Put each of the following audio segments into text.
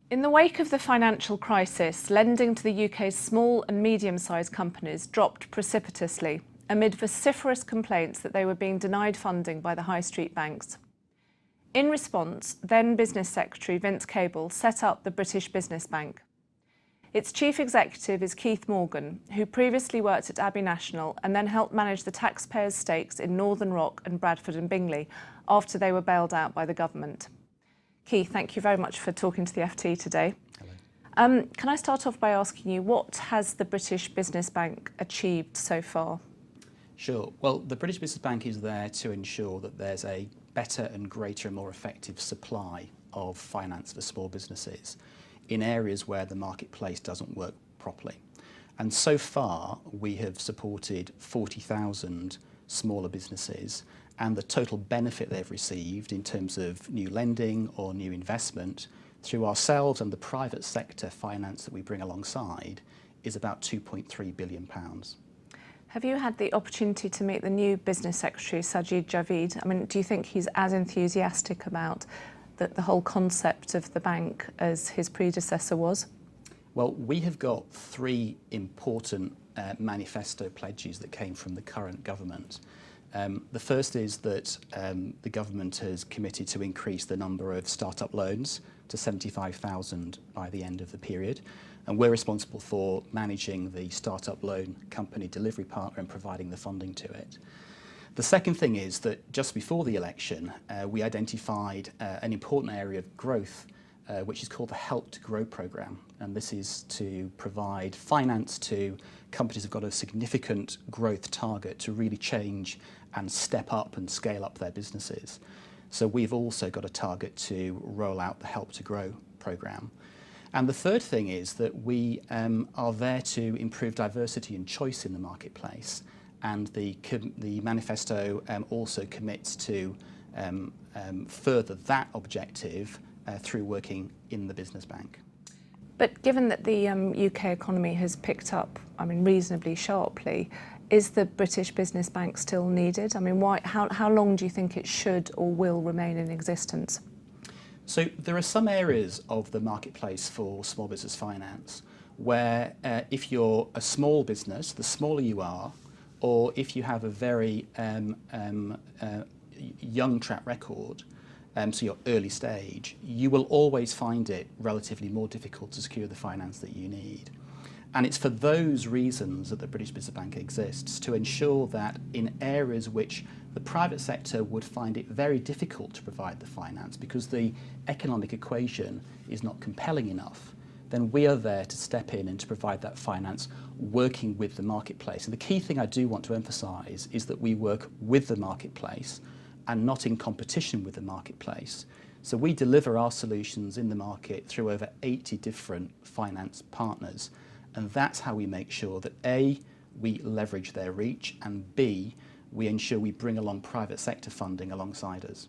In the wake of the financial crisis, lending to the UK's small and medium-sized companies dropped precipitously amid vociferous complaints that they were being denied funding by the high street banks. In response, then Business Secretary Vince Cable set up the British Business Bank. Its chief executive is Keith Morgan, who previously worked at Abbey National and then helped manage the taxpayers' stakes in Northern Rock and Bradford and Bingley after they were bailed out by the government. Keith, thank you very much for talking to the FT today. Hello. Can I start off by asking you, what has the British Business Bank achieved so far? Sure. Well, the British Business Bank is there to ensure that there's a better and greater and more effective supply of finance for small businesses in areas where the marketplace doesn't work properly. And so far, we have supported 40,000 smaller businesses, and the total benefit they've received in terms of new lending or new investment through ourselves and the private sector finance that we bring alongside is about £2.3 billion. Have you had the opportunity to meet the new Business Secretary, Sajid Javid? I mean, do you think he's as enthusiastic about the whole concept of the bank as his predecessor was? Well, we have got three important manifesto pledges that came from the current government. The first is that the government has committed to increase the number of start-up loans to 75,000 by the end of the period. And we're responsible for managing the start-up loan company delivery partner and providing the funding to it. The second thing is that just before the election, we identified an important area of growth, which is called the Help to Grow programme. And this is to provide finance to companies who've got a significant growth target to really change and step up and scale up their businesses. So we've also got a target to roll out the Help to Grow programme. And the third thing is that we are there to improve diversity and choice in the marketplace. And the manifesto also commits to further that objective through working in the business bank. But given that the UK economy has picked up, reasonably sharply, is the British Business Bank still needed? How long do you think it should or will remain in existence? So there are some areas of the marketplace for small business finance where if you're a small business, the smaller you are, or if you have a very young track record, so you're early stage, you will always find it relatively more difficult to secure the finance that you need. And it's for those reasons that the British Business Bank exists, to ensure that in areas which the private sector would find it very difficult to provide the finance because the economic equation is not compelling enough, then we are there to step in and to provide that finance working with the marketplace. And the key thing I do want to emphasise is that we work with the marketplace and not in competition with the marketplace. So we deliver our solutions in the market through over 80 different finance partners. And that's how we make sure that A, we leverage their reach, and B, we ensure we bring along private sector funding alongside us.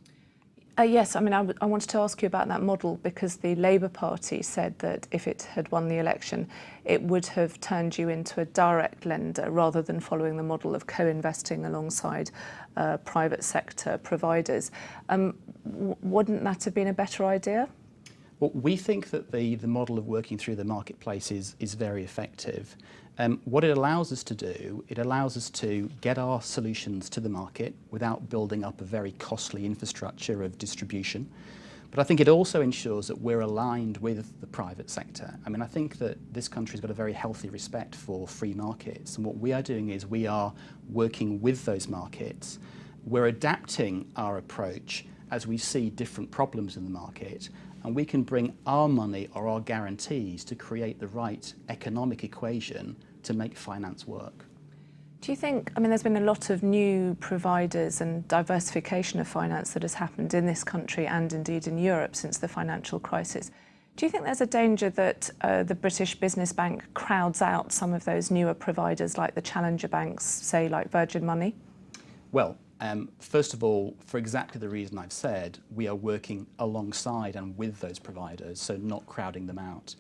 Yes, I wanted to ask you about that model because the Labour Party said that if it had won the election, it would have turned you into a direct lender rather than following the model of co-investing alongside private sector providers. Wouldn't that have been a better idea? Well, we think that the model of working through the marketplace is very effective. What it allows us to do, it allows us to get our solutions to the market without building up a very costly infrastructure of distribution. But I think it also ensures that we're aligned with the private sector. I think that this country's got a very healthy respect for free markets. And what we are doing is we are working with those markets. We're adapting our approach as we see different problems in the market. And we can bring our money or our guarantees to create the right economic equation to make finance work. Do you think, there's been a lot of new providers and diversification of finance that has happened in this country and indeed in Europe since the financial crisis. Do you think there's a danger that the British Business Bank crowds out some of those newer providers like the challenger banks, say like Virgin Money? Well, first of all, for exactly the reason I've said, we are working alongside and with those providers, so not crowding them out.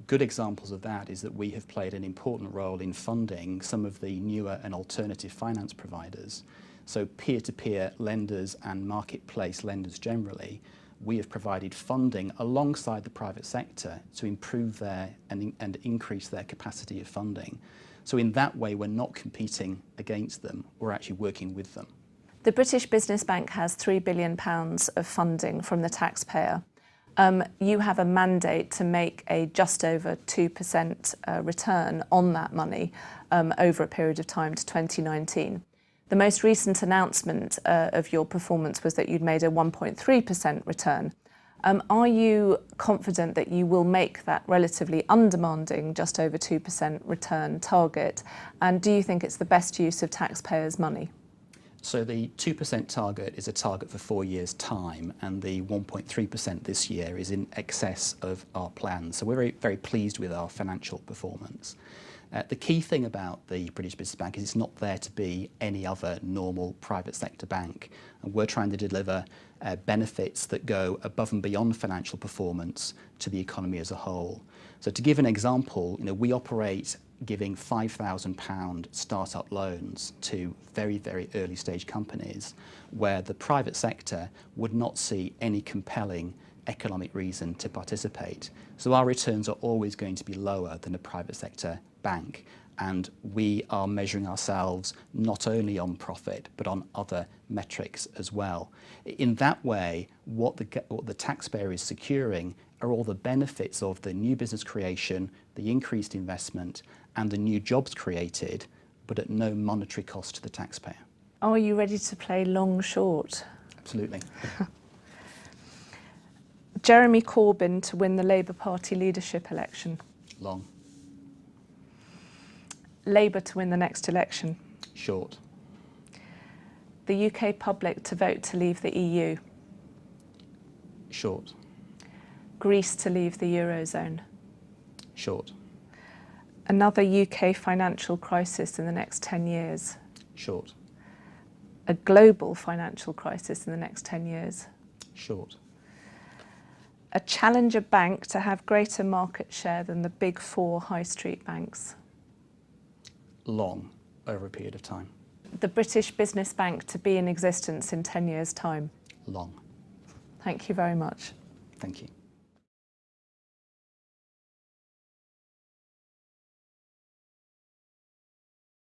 Good examples of that is that we have played an important role in funding some of the newer and alternative finance providers. So peer-to-peer lenders and marketplace lenders generally, we have provided funding alongside the private sector to improve their and increase their capacity of funding. So in that way, we're not competing against them, we're actually working with them. The British Business Bank has £3 billion of funding from the taxpayer. You have a mandate to make a just over 2% return on that money over a period of time to 2019. The most recent announcement of your performance was that you'd made a 1.3% return. Are you confident that you will make that relatively undemanding just over 2% return target? And do you think it's the best use of taxpayers' money? So the 2% target is a target for 4 years' time, and the 1.3% this year is in excess of our plan. So we're very, very pleased with our financial performance. The key thing about the British Business Bank is it's not there to be any other normal private sector bank. And we're trying to deliver benefits that go above and beyond financial performance to the economy as a whole. So to give an example, we operate giving £5,000 startup loans to very, very early stage companies where the private sector would not see any compelling economic reason to participate. So our returns are always going to be lower than a private sector bank, and we are measuring ourselves not only on profit but on other metrics as well. In that way, what the taxpayer is securing are all the benefits of the new business creation, the increased investment and the new jobs created, but at no monetary cost to the taxpayer. Are you ready to play long short? Absolutely. Jeremy Corbyn to win the Labour Party leadership election. Long. Labour to win the next election. Short. The UK public to vote to leave the EU. Short. Greece to leave the Eurozone. Short. Another UK financial crisis in the next 10 years. Short. A global financial crisis in the next 10 years. Short. A challenger bank to have greater market share than the big four high street banks. Long, over a period of time. The British Business Bank to be in existence in 10 years' time. Long. Thank you very much. Thank you.